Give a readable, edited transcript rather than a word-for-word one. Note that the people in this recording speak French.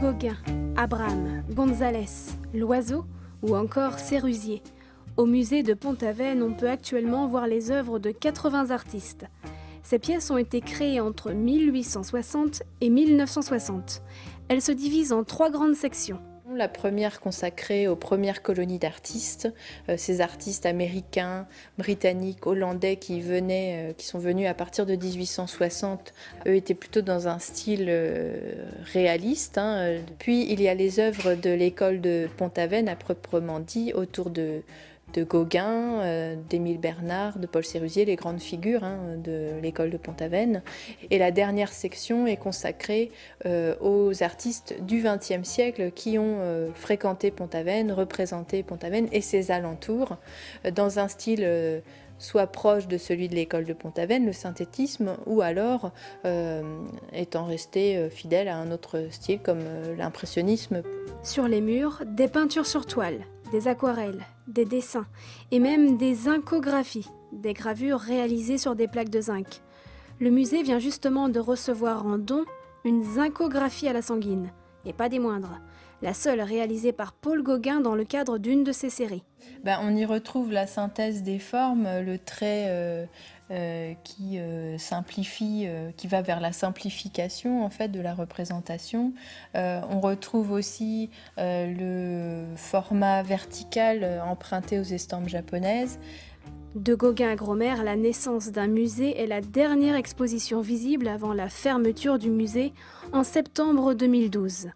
Gauguin, Abraham, Gonzalez, Loiseau ou encore Sérusier. Au musée de Pont-Aven, on peut actuellement voir les œuvres de 80 artistes. Ces pièces ont été créées entre 1860 et 1960. Elles se divisent en 3 grandes sections. La première consacrée aux premières colonies d'artistes, ces artistes américains, britanniques, hollandais qui sont venus à partir de 1860, eux étaient plutôt dans un style réaliste. Puis il y a les œuvres de l'école de Pont-Aven à proprement dit, autour de Gauguin, d'Émile Bernard, de Paul Sérusier, les grandes figures de l'école de Pont-Aven. Et la dernière section est consacrée aux artistes du XXe siècle qui ont fréquenté Pont-Aven, représenté Pont-Aven et ses alentours, dans un style soit proche de celui de l'école de Pont-Aven, le synthétisme, ou alors étant resté fidèle à un autre style comme l'impressionnisme. Sur les murs, des peintures sur toile, des aquarelles, des dessins et même des incographies, des gravures réalisées sur des plaques de zinc. Le musée vient justement de recevoir en don une zincographie à la sanguine, et pas des moindres, la seule réalisée par Paul Gauguin dans le cadre d'une de ses séries. On y retrouve la synthèse des formes, le trait qui simplifie, qui va vers la simplification en fait de la représentation. On retrouve aussi le format vertical emprunté aux estampes japonaises. De Gauguin à Grosmaire, la naissance d'un musée est la dernière exposition visible avant la fermeture du musée en septembre 2012.